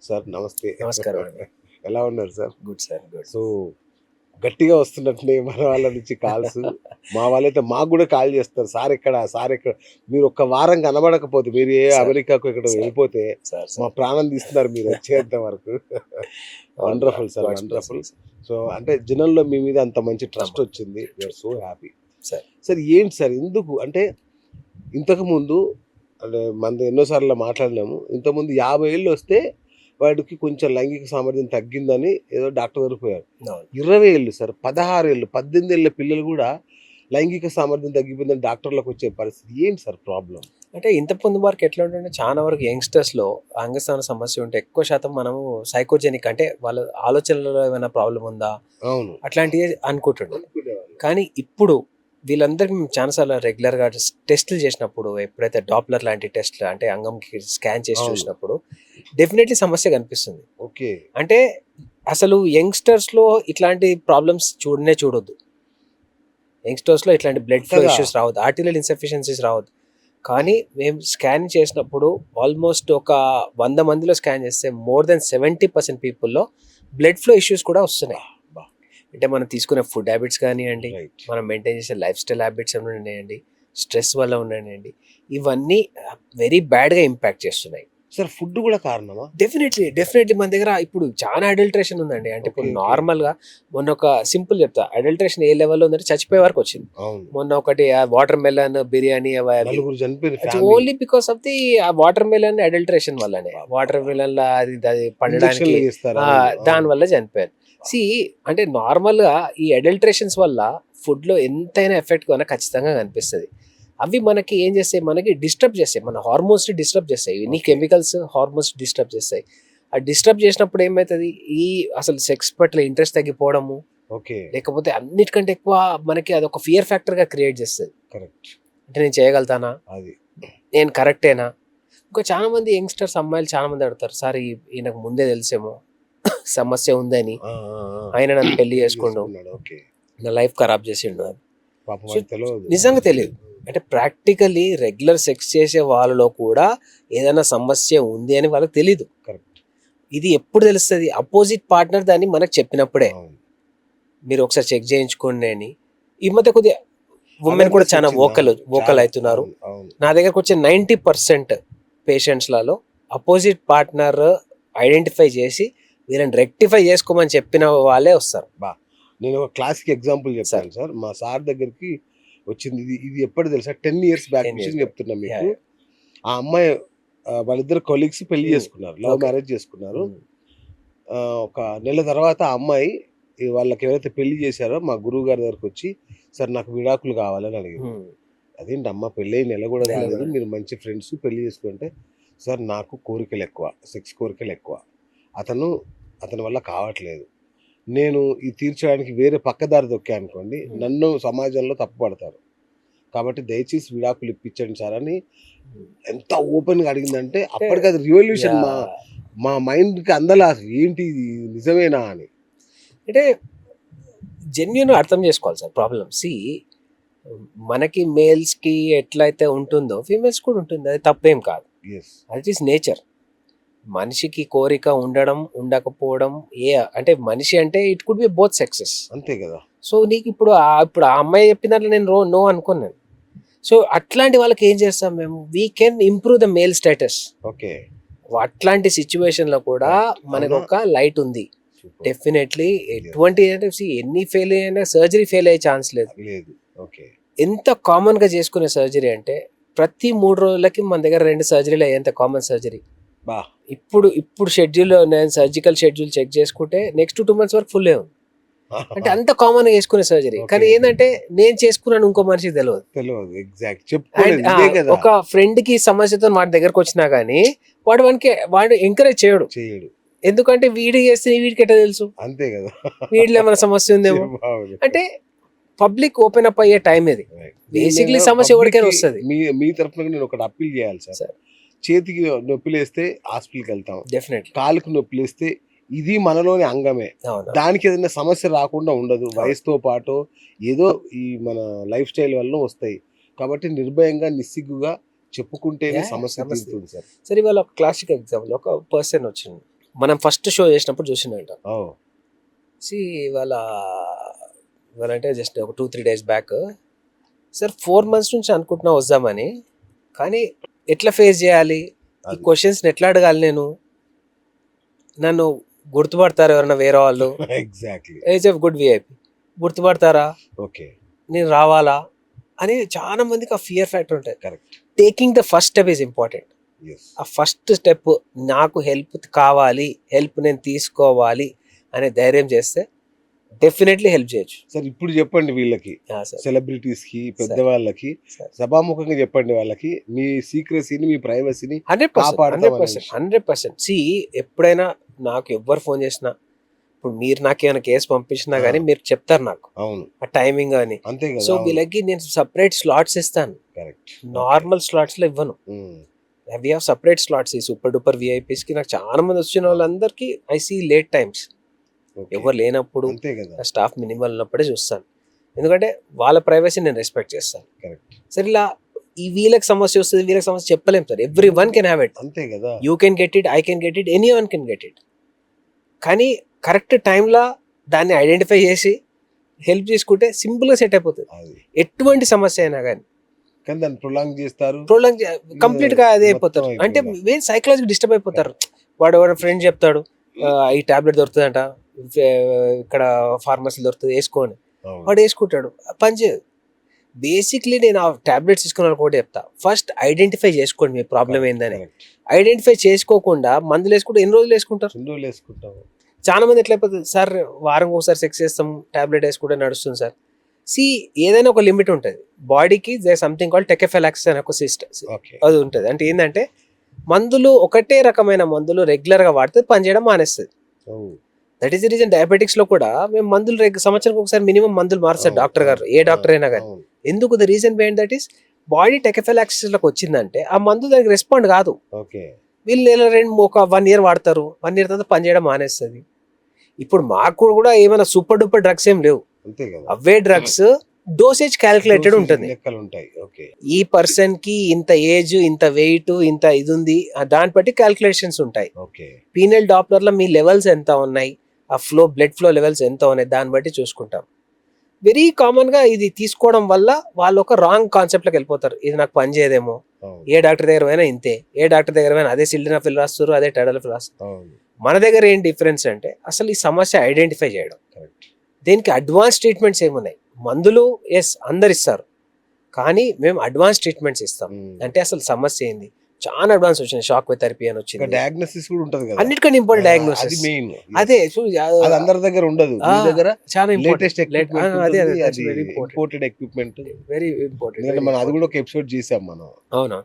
Sir నమస్తే. నమస్కారం అండి. ఎలా ఉన్నారు sir? Good sir, good. So, గట్టిగా వస్తున్నట్టున్నాయి మన వాళ్ళ నుంచి కాల్స్. మా వాళ్ళైతే మాకు గూడా కాల్ చేస్తారు. సార్ ఎక్కడ? సార్ ఎక్కడ? మీరు ఒక్క వారం కనబడకపోతే మీరు సార్, అమెరికాకో ఎక్కడో సార్, వెళ్ళిపోతే సార్, మా సార్. ప్రాణం తీస్తున్నారు మీరు వచ్చేంత వరకు. Wonderful sir, God's wonderful. blessings. So, అంటే జనంలో మీ మీద అంత మంచి ట్రస్ట్ నమ్మకం. వచ్చింది. We are so happy. Sir. Sir ఏంటి సార్ ఎందుకు అంటే ఇంతకుముందు అంటే మనది ఎన్నోసార్లు మాట్లాడినాము. ఇంతకుముందు 50 ఏళ్ళు వస్తే వాడికి కొంచెం లైంగిక సామర్థ్యం తగ్గిందని ఏదో డాక్టర్ దగ్గరికి పోయారు. అవును. 20 ఏళ్ళు సార్, 16 ఏళ్ళు, 18 ఏళ్ళ పిల్లలు కూడా లైంగిక సామర్థ్యం తగ్గిపోయిందని డాక్టర్లకు వచ్చే పరిస్థితి ఏంటి సార్ ప్రాబ్లం? అంటే ఇంత ముందు వరకు ఎట్లా ఉంటుంటే చాలా వరకు యంగ్స్టర్స్లో అంగస్థాన సమస్య ఉంటే ఎక్కువ శాతం మనము సైకోజెనిక్ అంటే వాళ్ళ ఆలోచనలో ఏమైనా ప్రాబ్లం ఉందా అవును, అట్లాంటివి అనుకుంటుండే. కానీ ఇప్పుడు వీళ్ళందరికీ మేము చాలాసార్లు రెగ్యులర్గా టెస్టులు చేసినప్పుడు, ఎప్పుడైతే డాప్లర్ లాంటి టెస్ట్లు అంటే అంగంకి స్కాన్ చేసి అవును. చూసినప్పుడు డెఫినెట్లీ సమస్య కనిపిస్తుంది. ఓకే. అంటే అసలు యంగ్స్టర్స్లో ఇట్లాంటి ప్రాబ్లమ్స్ చూడొద్దు. యంగ్స్టర్స్లో ఇట్లాంటి బ్లడ్ ఫ్లో కదా. ఇష్యూస్ రావద్దు, ఆర్టిరియల్ ఇన్సఫిషియన్సీస్ రావద్దు. కానీ మేము స్కాన్ చేసినప్పుడు ఆల్మోస్ట్ ఒక 100 మందిలో స్కాన్ చేస్తే మోర్ దెన్ 70% పీపుల్లో బ్లడ్ ఫ్లో ఇష్యూస్ కూడా వస్తున్నాయి. అంటే మనం తీసుకునే ఫుడ్ హ్యాబిట్స్ కానివ్వండి, రైట్. మనం మెయింటైన్ చేసే లైఫ్ స్టైల్ హ్యాబిట్స్ ఉన్నాయండి, స్ట్రెస్ వల్ల ఉన్నాయండి, ఇవన్నీ వెరీ బ్యాడ్గా ఇంపాక్ట్ చేస్తున్నాయి. సార్ ఫుడ్ కూడా కారణమా? డెఫినెట్లీ మన దగ్గర ఇప్పుడు చాలా అడల్ట్రేషన్ ఉందండి. అంటే ఇప్పుడు Okay, okay. నార్మల్గా మొన్న ఒక సింపుల్ చెప్తా, అడల్ట్రేషన్ ఏ లెవెల్లో ఉందంటే చచ్చిపోయే వరకు వచ్చింది. అవును, మొన్న ఒకటి వాటర్ మెలన్ బిర్యానీ నలుగురు చనిపోయిన only because of the water melon adulteration వల్లనే. వాటర్ మెలన్ అది పండడానికి ఇంజక్షన్లు చేస్తారు. దాని వల్ల చనిపోయారు. అంటే నార్మల్గా ఈ అడల్ట్రేషన్స్ వల్ల ఫుడ్లో ఎంతైనా ఎఫెక్ట్ కన్నా ఖచ్చితంగా కనిపిస్తుంది. అవి మనకి ఏం చేస్తాయి, మనకి డిస్టర్బ్ చేస్తాయి, మన హార్మోన్స్ని డిస్టర్బ్ చేస్తాయి. ఇన్ని కెమికల్స్ హార్మోన్స్ డిస్టర్బ్ చేస్తాయి. ఆ డిస్టర్బ్ చేసినప్పుడు ఏమవుతుంది, అసలు సెక్స్ పట్ల ఇంట్రెస్ట్ తగ్గిపోవడము, ఓకే, లేకపోతే అన్నిటికంటే ఎక్కువ మనకి అదొక ఫియర్ ఫ్యాక్టర్గా క్రియేట్ చేస్తుంది. కరెక్ట్. అంటే నేను చేయగలుగుతానా, అది నేను కరెక్టేనా. ఇంకా చాలా మంది యంగ్స్టర్స్ అమ్మాయిలు చాలా మంది అడుగుతారు, సార్ ఈయనకు ముందే తెలిసేమో సమస్య ఉందని ఆయన నన్ను పెళ్లి చేసుకుండు, ఓకే, నా లైఫ్ ఖరాబ్ చేసిండు అని. పాపం So, అది తెలియదు. నిజంగా తెలియదు. అంటే ప్రాక్టికల్లీ రెగ్యులర్ సెక్స్ చేసే వాళ్ళలో కూడా ఏదైనా సమస్య ఉంది అని వాళ్ళకి తెలీదు. కరెక్ట్. ఇది ఎప్పుడు తెలుస్తుంది, అపోజిట్ పార్ట్నర్ దాన్ని మనకు చెప్పినప్పుడే. అవును. మీరు ఒకసారి చెక్ చేయించుకోండి అని. ఈ మధ్య కొద్దిగా ఉమెన్ కూడా చాలా వోకల్ చాలా, అవుతున్నారు. అవును, అవును. నా దగ్గరకు వచ్చే 90% పేషెంట్స్లలో అపోజిట్ పార్ట్నర్ ఐడెంటిఫై చేసి వీళ్ళని రెక్టిఫై చేసుకోమని చెప్పిన వాళ్ళే వస్తారు. నేను ఒక క్లాసిక్ ఎగ్జాంపుల్ చెప్తాను సార్. మా సార్ దగ్గరికి వచ్చింది ఇది ఎప్పుడు తెలుసా, 10 years బ్యాక్ 10 years విషయం back. చెప్తున్నా మీకు. Yeah, yeah. ఆ అమ్మాయి వాళ్ళిద్దరు కొలీగ్స్ పెళ్లి Hmm. చేసుకున్నారు, లవ్ Okay. మ్యారేజ్ చేసుకున్నారు. ఒక నెల తర్వాత ఆ అమ్మాయి వాళ్ళకి ఎవరైతే పెళ్లి చేశారో మా గురువు గారి దగ్గరకు వచ్చి, సార్ నాకు విడాకులు కావాలని అడిగింది. అదేంటి అమ్మ, పెళ్ళి నెల కూడా నెల కాలేదు, కూడా. మీరు మంచి ఫ్రెండ్స్, పెళ్లి చేసుకుంటే, సార్ నాకు కోరికలు ఎక్కువ, సెక్స్ కోరికలు ఎక్కువ, అతని వల్ల కావట్లేదు, నేను ఈ తీర్చడానికి వేరే పక్కదారి దొక్కా అనుకోండి, నన్ను సమాజంలో తప్పుపడతారు, కాబట్టి దయచేసి విడాకులు ఇప్పించండి సార్ అని ఎంత ఓపెన్గా అడిగిందంటే అప్పటికి అది రివల్యూషన్. మా మైండ్కి అందలా ఏంటి ఇది నిజమేనా అని. అంటే జెన్యున్ అర్థం చేసుకోవాలి సార్ ప్రాబ్లమ్. మనకి మేల్స్కి ఎట్లయితే ఉంటుందో ఫీమేల్స్ కూడా ఉంటుంది, అది తప్పేం కాదు. ఎస్, అది ఈస్ నేచర్. మనిషికి కోరిక ఉండడం ఉండకపోవడం అంటే మనిషి అంటే it could be both sexes. అంతే కదా. సో నీకు ఇప్పుడు ఆ అమ్మాయి చెప్పిన దాంట్లో నేను నో అనుకున్నాను. సో అట్లాంటి వాళ్ళకి ఏం చేస్తాం మేము, we can improve the male status. Okay, అట్లాంటి సిచ్యువేషన్లో కూడా మనకు ఒక లైట్ ఉంది. డెఫినెట్లీ ఎటువంటి అంటే ఎన్ని ఫెయిల్ అయినా సర్జరీ ఫెయిల్ అయ్యే ఛాన్స్ లేదు. ఓకే. ఎంత కామన్గా చేసుకునే సర్జరీ అంటే ప్రతి 3 రోజులకి మన దగ్గర 2 సర్జరీలు అయ్యేంత కామన్ సర్జరీ. ఇప్పుడు షెడ్యూల్, నేను సర్జికల్ షెడ్యూల్ చెక్ చేసుకుంటే నెక్స్ట్ 2 months వరకు ఫుల్ ఉంది. అంటే అంత కామన్గా చేసుకునే సర్జరీ. కానీ ఏంటంటే నేను చేసుకున్నాను ఇంకో మనిషికి తెలియదు. ఎగ్జాక్ట్. ఒక ఫ్రెండ్ కి సమస్యతో వాడి దగ్గరకు వచ్చినా గానీ వాడు ఎంకరేజ్ చేయడు. ఎందుకంటే వీడి చేస్తే వీడికి ఎట్లా తెలుసు, అంతే కదా, వీడిలో ఏమైనా సమస్య ఉందేమో. అంటే పబ్లిక్ ఓపెన్ అప్ అయ్యే టైం ఇది. బేసిక్లీ సమస్య ఎవరికైనా వస్తుంది. మీ తరఫున నేను ఒకటి అప్పీల్ చేయాలి సార్. చేతికి నొప్పిలేస్తే హాస్పిటల్కి వెళ్తాం, డెఫినెట్లీ. కాలుకి నొప్పిలేస్తే ఇది మనలోని అంగమే, దానికి ఏదైనా సమస్య రాకుండా ఉండదు. వయసుతో పాటు ఏదో ఈ మన లైఫ్ స్టైల్ వల్ల వస్తాయి. కాబట్టి నిర్భయంగా నిస్సిగ్గుగా చెప్పుకుంటేనే సమస్య తీరుతుంది సార్. సరే, ఇవాళ ఒక క్లాసిక్ ఎగ్జాంపుల్, ఒక పర్సన్ వచ్చింది, మనం ఫస్ట్ షో చేసినప్పుడు చూసినట్ట ఓ ఇవాళ అంటే జస్ట్ ఒక 2-3 days బ్యాక్ సార్ 4 months నుంచి అనుకుంటున్నా వద్దామని, కానీ ఎట్లా ఫేస్ చేయాలి, ఈ అది. క్వశ్చన్స్ని ఎట్లా అడగాలి, నన్ను గుర్తుపడతారు ఎవరైనా వేరే వాళ్ళు, exactly. Age of good VIP గుర్తుపడతారా, ఓకే. నేను రావాలా అని చాలా మందికి ఆ ఫియర్ ఫ్యాక్టర్ ఉంటుంది. Correct. Taking the first step is important. Yes. ఆ ఫస్ట్ స్టెప్ నాకు హెల్ప్ కావాలి, హెల్ప్ నేను తీసుకోవాలి అనే ధైర్యం చేస్తే డెఫినెట్లీ హెల్ప్ చేయొచ్చు. సార్ ఇప్పుడు చెప్పండి వీళ్ళకి, సార్ సెలబ్రిటీస్ కి, పెద్దవాళ్ళకి సభాముఖంగా చెప్పండి వాళ్ళకి మీ సీక్రెసీని, మీ ప్రైవసీని 100%. సి ఎప్పుడైనా నాకు ఎవ్వరు ఫోన్ చేసినా, ఇప్పుడు మీరు నాకు ఏమైనా కేసు పంపించినా కానీ మీరు చెప్తారు నాకు అవును ఆ టైమింగ్ అని. అంతే కదా. సో వీళ్ళకి నేను సపరేట్ స్లాట్స్ ఇస్తాను, కరెక్ట్. నార్మల్ స్లాట్స్ లో ఇవ్వను. We have separate slots. ఈ సూపర్ డూపర్ విఐపీస్ కి నాకు చాలా మంది వచ్చిన వాళ్ళందరికీ ఐ సీ లేట్ టైమ్స్, ఎవరు లేనప్పుడు, అంతే కదా. స్టాఫ్ మినిమల్ ఉన్నప్పుడే చూస్తాను, ఎందుకంటే వాళ్ళ ప్రైవసీ నేను రెస్పెక్ట్ చేస్తాను. కరెక్ట్. సరే ఇలా ఈ వీళ్ళకి సమస్య వస్తుంది, వీళ్ళకి సమస్య చెప్పలేం sir. Every one can have it. అంతే కదా. You can get it, I can get it, any one can get it. కానీ కరెక్ట్ టైంలో దాన్ని ఐడెంటిఫై చేసి హెల్ప్ చేసుకుంటే సింపుల్గా సెట్ అయిపోతుంది. అది ఎటువంటి సమస్య అయినా కానీ కానీ దాన్ని ప్రొలాంగ్ చేస్తారు. కంప్లీట్ గా అదే అయిపోతారు. మొత్తం అంటే అయిపోయిందా? మెయిన్ సైకలాజికల్ డిస్టర్బ్ అయిపోతారు. వాడు ఫ్రెండ్ చెప్తాడు, ఈ టాబ్లెట్ దొరుకుతుందంట, ఇక్కడ ఫార్మసీ దొరుకుతుంది, వేసుకోండి. అవును. వాడు వేసుకుంటాడు, పని చేయదు. బేసిక్లీ నేను ఆ టాబ్లెట్స్ తీసుకున్న వాళ్ళకి ఒకటి చెప్తా, ఫస్ట్ ఐడెంటిఫై చేసుకోండి మీ ప్రాబ్లం ఏందని. Correct. ఐడెంటిఫై చేసుకోకుండా మందులు వేసుకుంటే ఎన్ని రోజులు వేసుకుంటారు? ఎన్ని రోజులు వేసుకుంటాము. చాలా మంది ఎట్లయిపోతుంది సార్, వారం ఒకసారి సెక్స్ చేస్తాం, టాబ్లెట్ వేసుకుంటే నడుస్తుంది సార్. ఏదైనా ఒక లిమిట్ ఉంటుంది బాడీకి. దే సంథింగ్ కాల్ టెకెఫెలాక్స్ అనే ఒక సిస్టమ్ ఓకే. అది ఉంటుంది. అంటే ఏంటంటే మందులు ఒకటే రకమైన మందులు రెగ్యులర్ గా వాడితే పనిచేయడం మానేస్తుంది. That is the reason diabetics లో కూడా మేము మందులు సంవత్సరానికి ఒకసారి మినిమం మందులు మారుస్తారు డాక్టర్ గారు, ఏ డాక్టర్ అయినా కానీ. ఎందుకు? The reason behind that is body tachyphylaxis లోకి వచ్చిందంటే ఆ మందు దానికి రెస్పాండ్ కాదు. ఓకే. వీళ్ళు ఒక 1 year వాడతారు, 1 year తర్వాత పనిచేయడం మానేస్తుంది. ఇప్పుడు మాకు కూడా ఏమైనా సూపర్ డూపర్ డ్రగ్స్ ఏం లేవు. అంతే కదా. అవే డ్రగ్స్ డోసేజ్ క్యాలిక్యులేటెడ్ ఉంటుంది. లెక్కలు ఉంటాయి. ఓకే. ఈ పర్సన్ కి ఇంత ఏజ్, ఇంత వెయిట్, ఇంత ఇది ఉంది, దాన్ని బట్టి క్యాలిక్యులేషన్స్ ఉంటాయి. ఓకే. పీనల్ డాప్లర్ లో మీ లెవెల్స్ ఎంత ఉన్నాయి, ఆ బ్లడ్ ఫ్లో లెవెల్స్ ఎంత ఉన్నాయి, దాన్ని బట్టి చూసుకుంటాం. వెరీ కామన్ గా ఇది తీసుకోవడం వల్ల వాళ్ళు ఒక రాంగ్ కాన్సెప్ట్ లోకి వెళ్ళిపోతారు. ఇది నాకు పని చేయదేమో, ఏ డాక్టర్ దగ్గర పోయినా ఇంతే, ఏ డాక్టర్ దగ్గర పోయినా అదే సిల్డనాఫిల్ రాస్తారు, అదే టెడల్ఫిల్ రాస్తారు. మన దగ్గర ఏం డిఫరెన్స్ అంటే అసలు ఈ సమస్య ఐడెంటిఫై చేయడం. దీనికి అడ్వాన్స్ ట్రీట్మెంట్స్ ఏమున్నాయి? మందులు ఎస్ అందరు ఇస్తారు, కానీ మేము అడ్వాన్స్ ట్రీట్మెంట్స్ ఇస్తాం. అంటే అసలు సమస్య ఏంది, చాలా అడ్వాన్స్ వచ్చింది. షాక్ వేవ్ థెరపీ అని వచ్చింది. డయాగ్నోసిస్ కూడా ఉంటది కదా. అన్నిటికన్నా ఇంపార్టెంట్ డయాగ్నోసిస్. అది మెయిన్. అదే అది అందరి దగ్గర ఉండదు. మీ దగ్గర చాలా latest important, imported equipment. Very important. మనం అది కూడా ఒక ఎపిసోడ్ చేసాం మనం. అవునా?